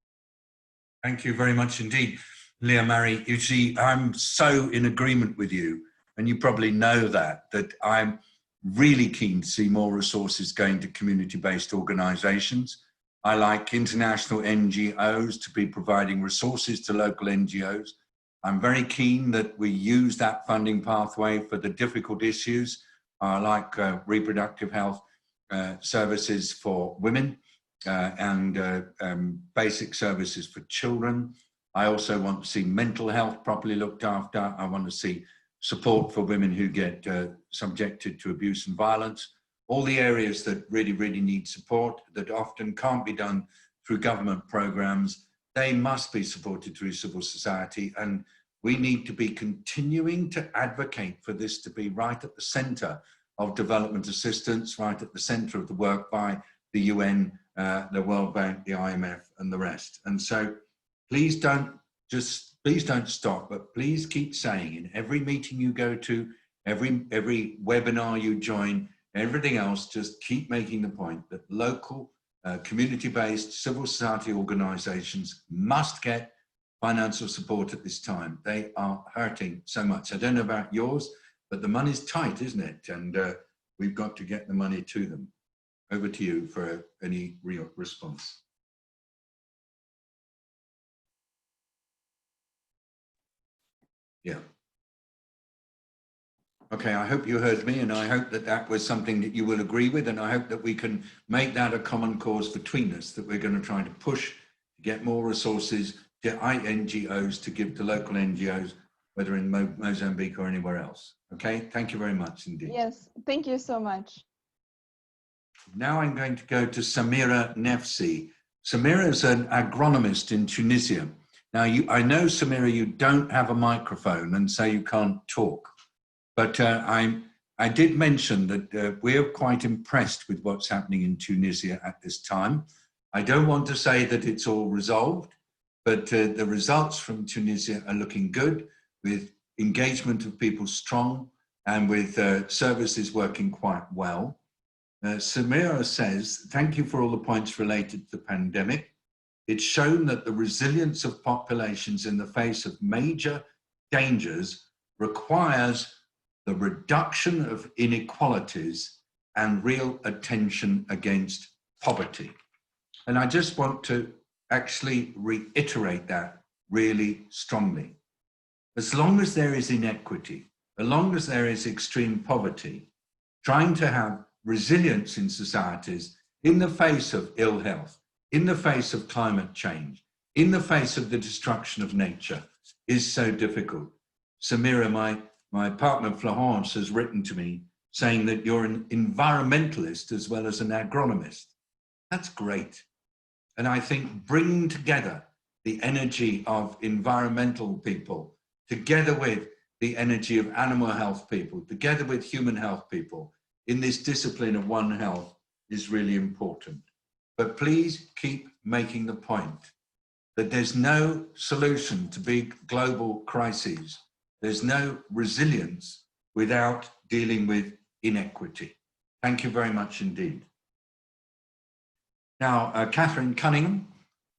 Thank you very much indeed, Leah Mary. You see, I'm so in agreement with you, and you probably know that I'm really keen to see more resources going to community-based organizations. I like international NGOs to be providing resources to local NGOs. I'm very keen that we use that funding pathway for the difficult issues, like reproductive health services for women, and basic services for children. I also want to see mental health properly looked after. I want to see support for women who get subjected to abuse and violence. All the areas that really, really need support, that often can't be done through government programs, they must be supported through civil society. And we need to be continuing to advocate for this to be right at the center of development assistance, right at the center of the work by the UN, the World Bank, the IMF, and the rest. And so please don't stop, but please keep saying, in every meeting you go to, every webinar you join, everything else, just keep making the point that local community-based civil society organizations must get financial support at this time. They are hurting so much. I don't know about yours, but the money's tight, isn't it? And we've got to get the money to them. Over to you for any real response. Yeah. Okay, I hope you heard me, and I hope that that was something that you will agree with, and I hope that we can make that a common cause between us, that we're going to try to push to get more resources to NGOs to give to local NGOs, whether in Mozambique or anywhere else. Okay, thank you very much indeed. Yes, thank you so much. Now I'm going to go to Samira Nefsi. Samira is an agronomist in Tunisia. Now, I know, Samira, you don't have a microphone and so you can't talk. But I did mention that we're quite impressed with what's happening in Tunisia at this time. I don't want to say that it's all resolved, but the results from Tunisia are looking good, with engagement of people strong and with services working quite well. Samira says, thank you for all the points related to the pandemic. It's shown that the resilience of populations in the face of major dangers requires the reduction of inequalities and real attention against poverty. And I just want to actually reiterate that really strongly. As long as there is inequity, as long as there is extreme poverty, trying to have resilience in societies in the face of ill health, in the face of climate change, in the face of the destruction of nature is so difficult. Samira, my partner Florence has written to me saying that you're an environmentalist as well as an agronomist. That's great. And I think bringing together the energy of environmental people, together with the energy of animal health people, together with human health people, in this discipline of One Health is really important. But please keep making the point that there's no solution to big global crises. There's no resilience without dealing with inequity. Thank you very much indeed. Now, Catherine Cunningham,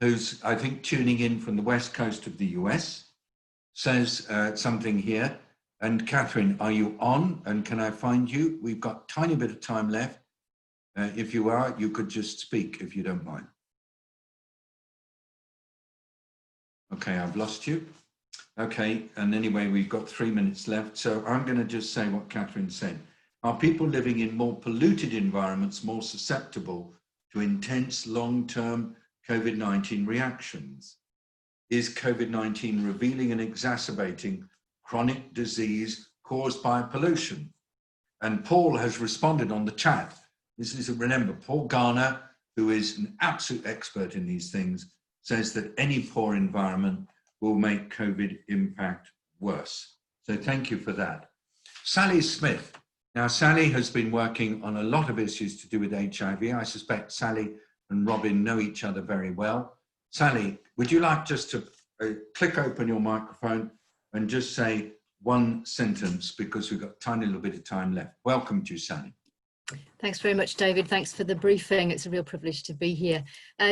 who's, I think, tuning in from the west coast of the US, says something here. And Catherine, are you on? And can I find you? We've got a tiny bit of time left. If you are, you could just speak if you don't mind. Okay, I've lost you. Okay, and anyway, we've got 3 minutes left. So I'm going to just say what Catherine said. Are people living in more polluted environments more susceptible to intense long-term COVID-19 reactions? Is COVID-19 revealing and exacerbating chronic disease caused by pollution? And Paul has responded on the chat. This is, remember, Paul Garner, who is an absolute expert in these things, says that any poor environment will make COVID impact worse. So thank you for that. Sally Smith. Now, Sally has been working on a lot of issues to do with HIV. I suspect Sally and Robin know each other very well. Sally, would you like just to click open your microphone and just say one sentence, because we've got a tiny little bit of time left. Welcome to you, Sally. Thanks very much, David. Thanks for the briefing. It's a real privilege to be here.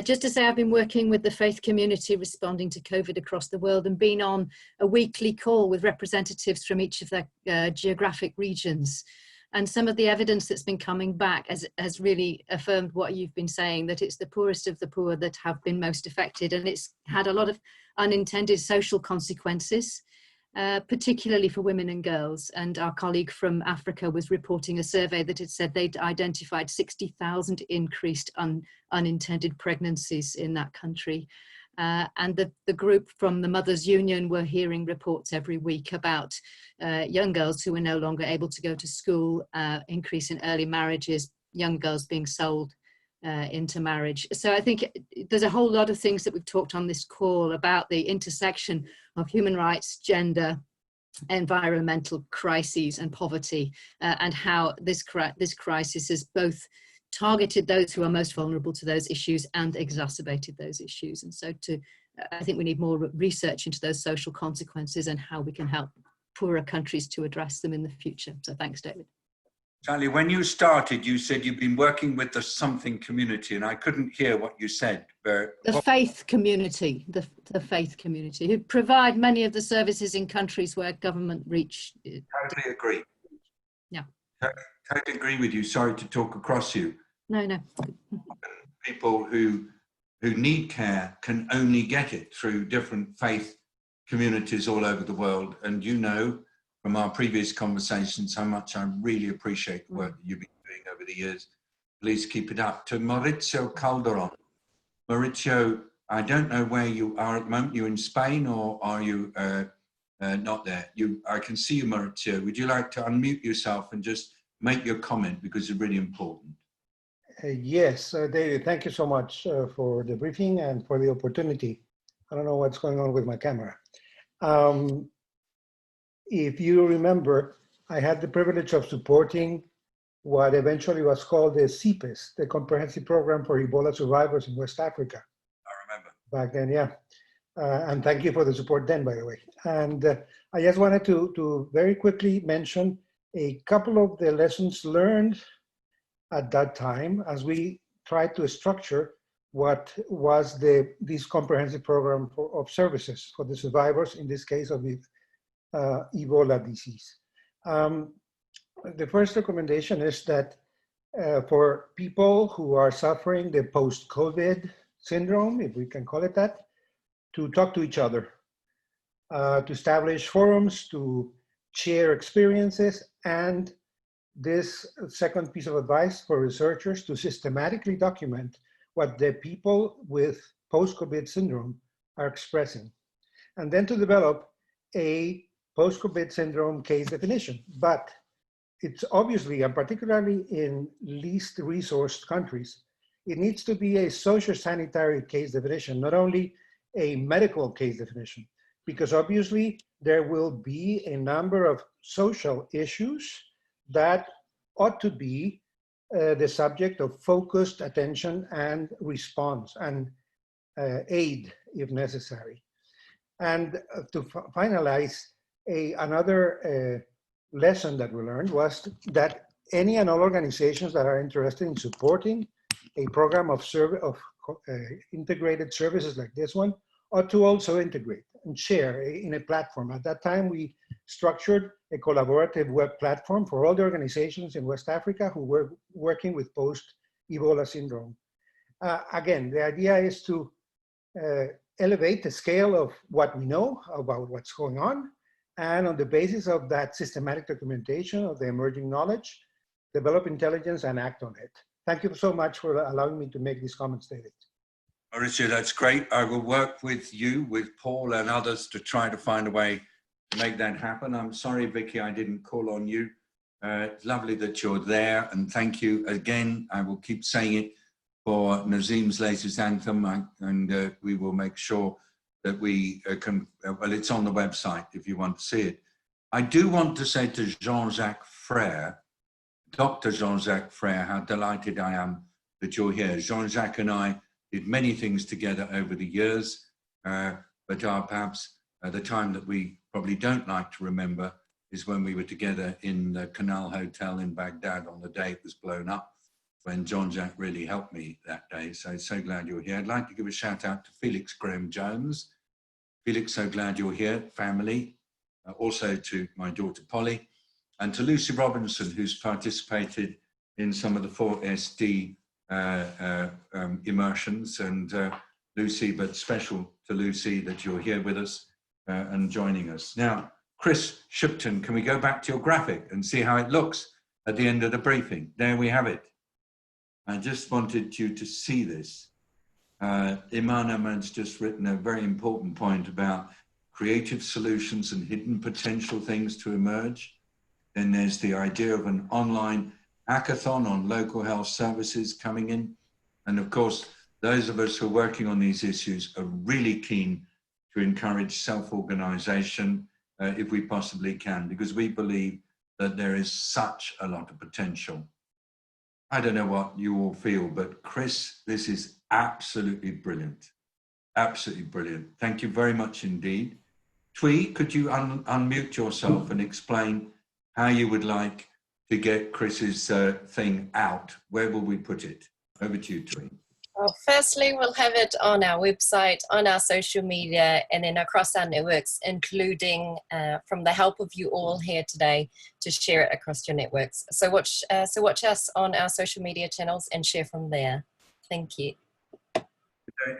Just to say, I've been working with the faith community responding to COVID across the world and been on a weekly call with representatives from each of their geographic regions. And some of the evidence that's been coming back has really affirmed what you've been saying, that it's the poorest of the poor that have been most affected. And it's had a lot of unintended social consequences, particularly for women and girls. And our colleague from Africa was reporting a survey that had said they'd identified 60,000 increased unintended pregnancies in that country. And the group from the Mothers Union were hearing reports every week about young girls who were no longer able to go to school, increase in early marriages, young girls being sold into marriage. So I think there's a whole lot of things that we've talked on this call about the intersection of human rights, gender, environmental crises and poverty, and how this crisis has both targeted those who are most vulnerable to those issues and exacerbated those issues. And so I think we need more research into those social consequences and how we can help poorer countries to address them in the future. So thanks, David. Charlie, when you started, you said you've been working with the something community, and I couldn't hear what you said. The faith community, the faith community, who provide many of the services in countries where government reach. Totally agree. Yeah. Totally agree with you. Sorry to talk across you. No. People who need care can only get it through different faith communities all over the world. And you know from our previous conversations how much I really appreciate the work that you've been doing over the years. Please keep it up. To Maurizio Calderon. Maurizio, I don't know where you are at the moment. You're in Spain, or are you not there? I can see you, Maurizio. Would you like to unmute yourself and just make your comment, because it's really important? Yes, David, thank you so much for the briefing and for the opportunity. I don't know what's going on with my camera. If you remember, I had the privilege of supporting what eventually was called the CPES, the Comprehensive Program for Ebola Survivors in West Africa. I remember. Back then, yeah. And thank you for the support then, by the way. And I just wanted to very quickly mention a couple of the lessons learned at that time as we tried to structure what was this comprehensive program of services for the survivors, in this case of the Ebola disease. The first recommendation is that for people who are suffering the post-COVID syndrome, if we can call it that, to talk to each other, to establish forums, to share experiences, and this second piece of advice for researchers to systematically document what the people with post-COVID syndrome are expressing, and then to develop a post-COVID syndrome case definition. But it's obviously, and particularly in least resourced countries, it needs to be a socio-sanitary case definition, not only a medical case definition, because obviously there will be a number of social issues that ought to be the subject of focused attention and response and aid if necessary. And to finalize, another lesson that we learned was that any and all organizations that are interested in supporting a program of integrated services like this one ought to also integrate and share in a platform. At that time, we structured a collaborative web platform for all the organizations in West Africa who were working with post-Ebola syndrome. Again, the idea is to elevate the scale of what we know about what's going on, and on the basis of that systematic documentation of the emerging knowledge, develop intelligence and act on it. Thank you so much for allowing me to make these comments, David. Mauricio, that's great. I will work with you, with Paul and others to try to find a way to make that happen. I'm sorry, Vicky, I didn't call on you. It's lovely that you're there, and thank you again. I will keep saying it for Nazim's latest anthem, and we will make sure that we can, well, it's on the website if you want to see it. I do want to say to Jean-Jacques Frère, Dr. Jean-Jacques Frère, how delighted I am that you're here. Jean-Jacques and I did many things together over the years, but perhaps the time that we probably don't like to remember is when we were together in the Canal Hotel in Baghdad on the day it was blown up, when Jean-Jacques really helped me that day. So glad you're here. I'd like to give a shout out to Felix Graham-Jones. Felix, so glad you're here, family. Also to my daughter Polly, and to Lucy Robinson, who's participated in some of the 4SD immersions. And Lucy, but special to Lucy that you're here with us and joining us. Now, Chris Shipton, can we go back to your graphic and see how it looks at the end of the briefing? There we have it. I just wanted you to see this. Iman Ahmed's just written a very important point about creative solutions and hidden potential things to emerge. Then there's the idea of an online hackathon on local health services coming in. And of course, those of us who are working on these issues are really keen to encourage self-organization if we possibly can, because we believe that there is such a lot of potential. I don't know what you all feel, but Chris, this is absolutely brilliant. Absolutely brilliant. Thank you very much indeed. Twee, could you unmute yourself and explain how you would like to get Chris's thing out, where will we put it? Over to you, Tween. Well, firstly, we'll have it on our website, on our social media, and then across our networks, including from the help of you all here today to share it across your networks. So watch us on our social media channels and share from there. Thank you.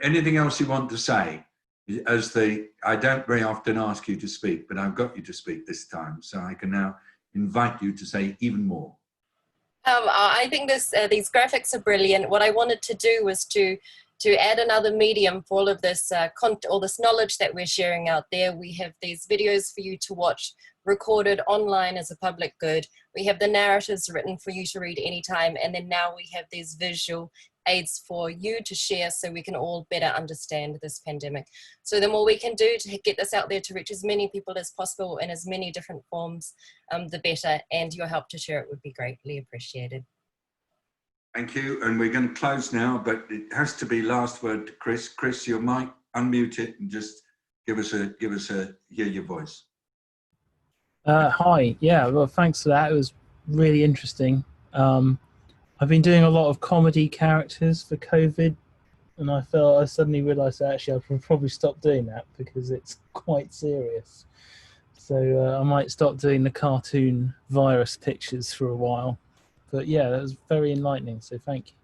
Anything else you want to say? I don't very often ask you to speak, but I've got you to speak this time, so I can now invite you to say even more. I think these graphics are brilliant. What I wanted to do was to add another medium for all of this all this knowledge that we're sharing out there. We have these videos for you to watch, recorded online as a public good. We have the narratives written for you to read anytime, and then now we have these visual aids for you to share so we can all better understand this pandemic. So the more we can do to get this out there to reach as many people as possible in as many different forms, the better, and your help to share it would be greatly appreciated. Thank you, and we're going to close now, but it has to be last word to Chris. Chris, your mic, unmute it and just give us a hear your voice. Hi, yeah, well, thanks for that. It was really interesting. I've been doing a lot of comedy characters for COVID, and I suddenly realised that actually I should probably stop doing that because it's quite serious. So I might stop doing the cartoon virus pictures for a while. But yeah, that was very enlightening, so thank you.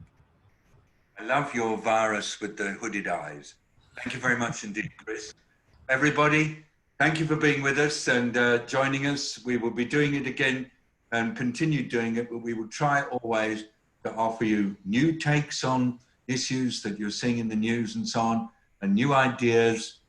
I love your virus with the hooded eyes. Thank you very much indeed, Chris. Everybody, thank you for being with us and joining us. We will be doing it again and continue doing it, but we will try always to offer you new takes on issues that you're seeing in the news and so on, and new ideas,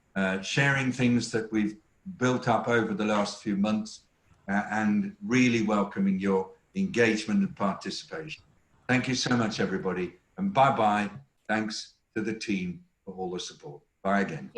sharing things that we've built up over the last few months, and really welcoming your engagement and participation. Thank you so much, everybody, and bye-bye. Thanks to the team for all the support. Bye again.